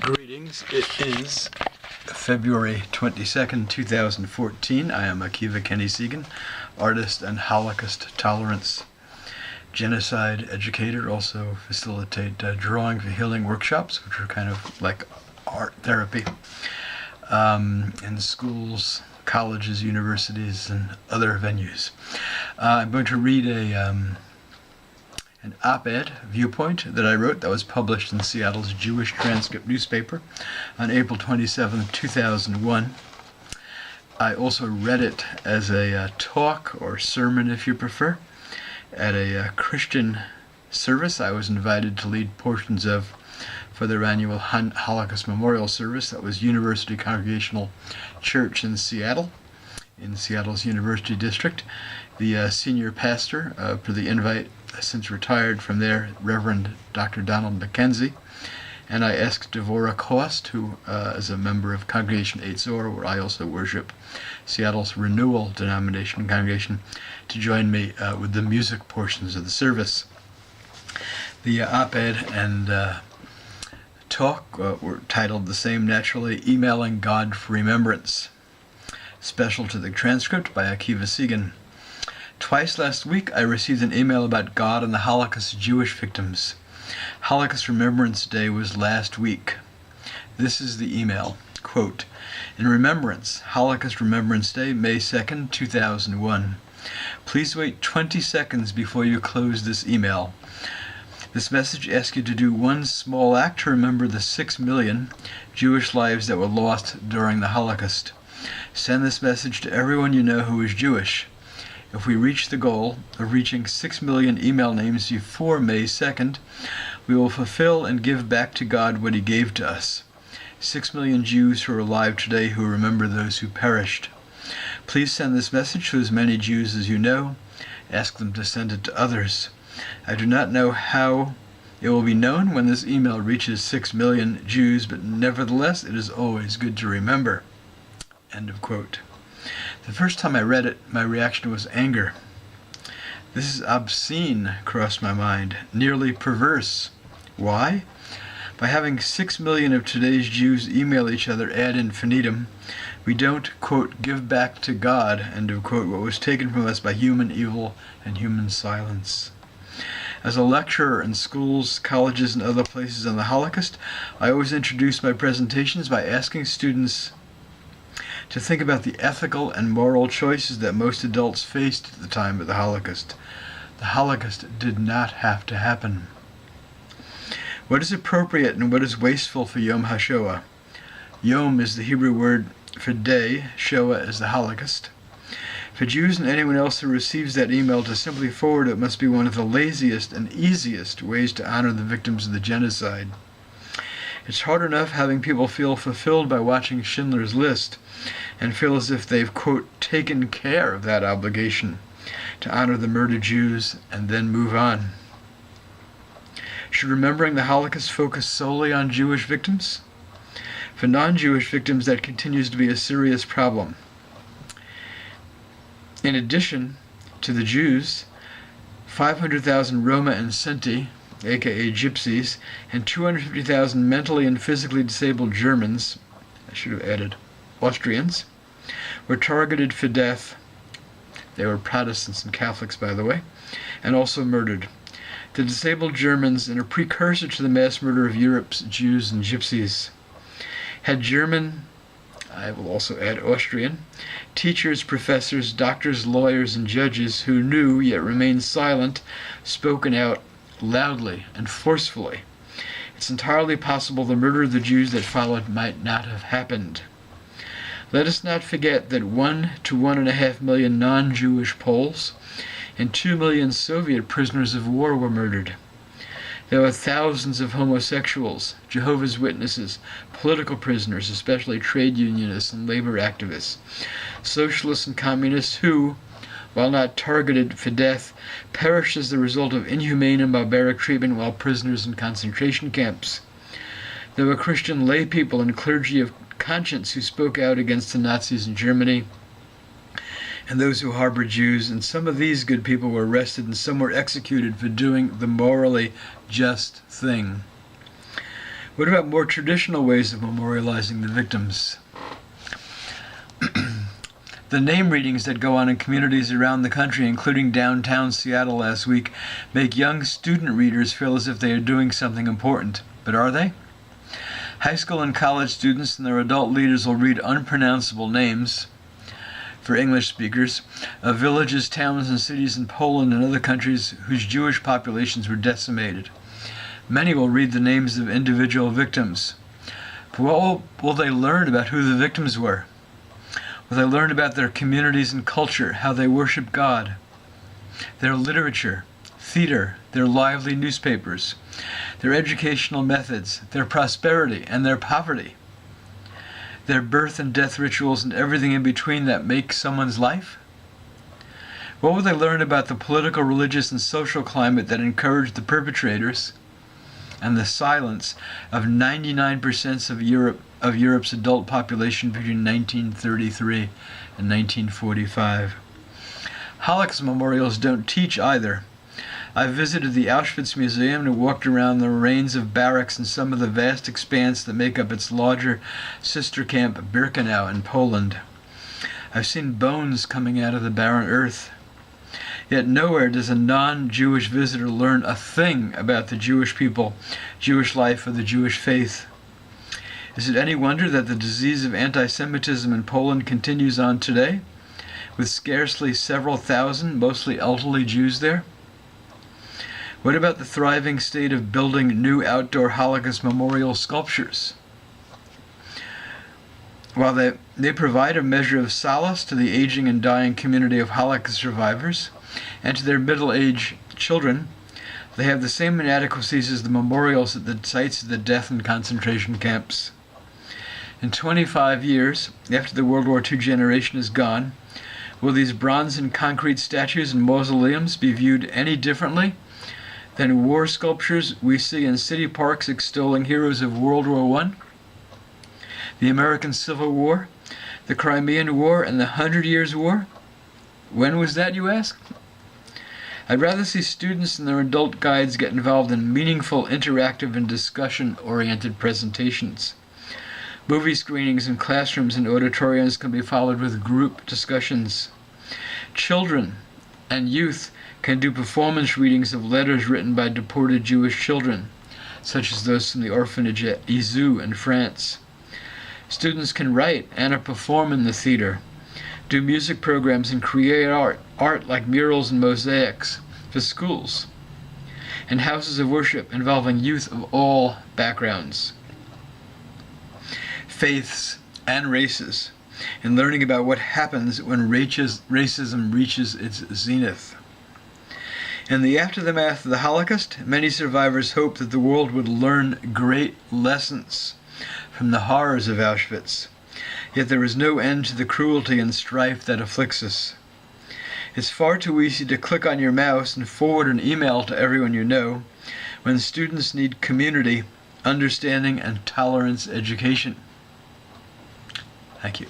Greetings. It is February 22nd, 2014. I am Akiva Kenny Segan, artist and Holocaust tolerance genocide educator. Also facilitate drawing for healing workshops, which are kind of like art therapy in schools, colleges, universities, and other venues. I'm going to read an op-ed viewpoint that I wrote that was published in Seattle's Jewish Transcript newspaper on April 27, 2001. I also read it as a talk or sermon, if you prefer, at a Christian service I was invited to lead portions of for their annual Holocaust Memorial Service. That was University Congregational Church in Seattle, in Seattle's University District. The senior pastor for the invite, since retired from there, Reverend Dr. Donald MacKenzie, and I asked D'vorah Kost, who is a member of Congregation A.K.Segan, where I also worship, Seattle's Renewal denomination congregation, to join me with the music portions of the service. The op-ed and talk were titled the same naturally, Emailing God for Remembrance, special to the transcript by Akiva Segan. Twice last week, I received an email about God and the Holocaust Jewish victims. Holocaust Remembrance Day was last week. This is the email. Quote, "In remembrance, Holocaust Remembrance Day, May 2nd, 2001. Please wait 20 seconds before you close this email. This message asks you to do one small act to remember the 6 million Jewish lives that were lost during the Holocaust. Send this message to everyone you know who is Jewish. If we reach the goal of reaching 6 million email names before May 2nd, we will fulfill and give back to God what He gave to us. 6 million Jews who are alive today who remember those who perished. Please send this message to as many Jews as you know. Ask them to send it to others. I do not know how it will be known when this email reaches 6 million Jews, but nevertheless, it is always good to remember." End of quote. The first time I read it, my reaction was anger. This is obscene, crossed my mind, nearly perverse. Why? By having 6 million of today's Jews email each other ad infinitum, we don't, quote, give back to God, end of quote, what was taken from us by human evil and human silence. As a lecturer in schools, colleges, and other places on the Holocaust, I always introduce my presentations by asking students to think about the ethical and moral choices that most adults faced at the time of the Holocaust. The Holocaust did not have to happen. What is appropriate and what is wasteful for Yom HaShoah? Yom is the Hebrew word for day, Shoah is the Holocaust. For Jews and anyone else who receives that email to simply forward it must be one of the laziest and easiest ways to honor the victims of the genocide. It's hard enough having people feel fulfilled by watching Schindler's List and feel as if they've, quote, taken care of that obligation to honor the murdered Jews and then move on. Should remembering the Holocaust focus solely on Jewish victims? For non-Jewish victims, that continues to be a serious problem. In addition to the Jews, 500,000 Roma and Sinti, aka Gypsies, and 250,000 mentally and physically disabled Germans, I should have added Austrians, were targeted for death. They were Protestants and Catholics, by the way, and also murdered. The disabled Germans, and a precursor to the mass murder of Europe's Jews and Gypsies, had German, I will also add Austrian, teachers, professors, doctors, lawyers, and judges who knew yet remained silent, spoken out loudly and forcefully. It's entirely possible the murder of the Jews that followed might not have happened. Let us not forget that 1 to 1.5 million non-Jewish Poles and 2 million Soviet prisoners of war were murdered. There were thousands of homosexuals, Jehovah's Witnesses, political prisoners, especially trade unionists and labor activists, socialists and communists who, while not targeted for death, perished as the result of inhumane and barbaric treatment while prisoners in concentration camps. There were Christian lay people and clergy of conscience who spoke out against the Nazis in Germany, and those who harbored Jews, and some of these good people were arrested and some were executed for doing the morally just thing. What about more traditional ways of memorializing the victims? The name readings that go on in communities around the country, including downtown Seattle last week, make young student readers feel as if they are doing something important. But are they? High school and college students and their adult leaders will read unpronounceable names, for English speakers, of villages, towns, and cities in Poland and other countries whose Jewish populations were decimated. Many will read the names of individual victims. But what will they learn about who the victims were? Will they learn about their communities and culture, how they worship God, their literature, theater, their lively newspapers, their educational methods, their prosperity and their poverty, their birth and death rituals and everything in between that make someone's life? What will they learn about the political, religious, and social climate that encouraged the perpetrators and the silence of 99% of Europe's adult population between 1933 and 1945? Holocaust memorials don't teach either. I visited the Auschwitz Museum and walked around the remains of barracks and some of the vast expanse that make up its larger sister camp, Birkenau, in Poland. I've seen bones coming out of the barren earth. Yet nowhere does a non-Jewish visitor learn a thing about the Jewish people, Jewish life, or the Jewish faith. Is it any wonder that the disease of anti-Semitism in Poland continues on today, with scarcely several thousand, mostly elderly Jews there? What about the thriving state of building new outdoor Holocaust memorial sculptures? While they provide a measure of solace to the aging and dying community of Holocaust survivors and to their middle-aged children, they have the same inadequacies as the memorials at the sites of the death and concentration camps. In 25 years, after the World War II generation is gone, will these bronze and concrete statues and mausoleums be viewed any differently than war sculptures we see in city parks extolling heroes of World War I, the American Civil War, the Crimean War, and the 100 Years' War? When was that, you ask? I'd rather see students and their adult guides get involved in meaningful, interactive, and discussion-oriented presentations. Movie screenings in classrooms and auditoriums can be followed with group discussions. Children and youth can do performance readings of letters written by deported Jewish children, such as those from the orphanage at Izou in France. Students can write and perform in the theater, do music programs, and create art like murals and mosaics for schools and houses of worship involving youth of all backgrounds, faiths, and races, and learning about what happens when racism reaches its zenith. In the aftermath of the Holocaust, many survivors hoped that the world would learn great lessons from the horrors of Auschwitz. Yet there is no end to the cruelty and strife that afflicts us. It's far too easy to click on your mouse and forward an email to everyone you know, when students need community, understanding, and tolerance education. Thank you.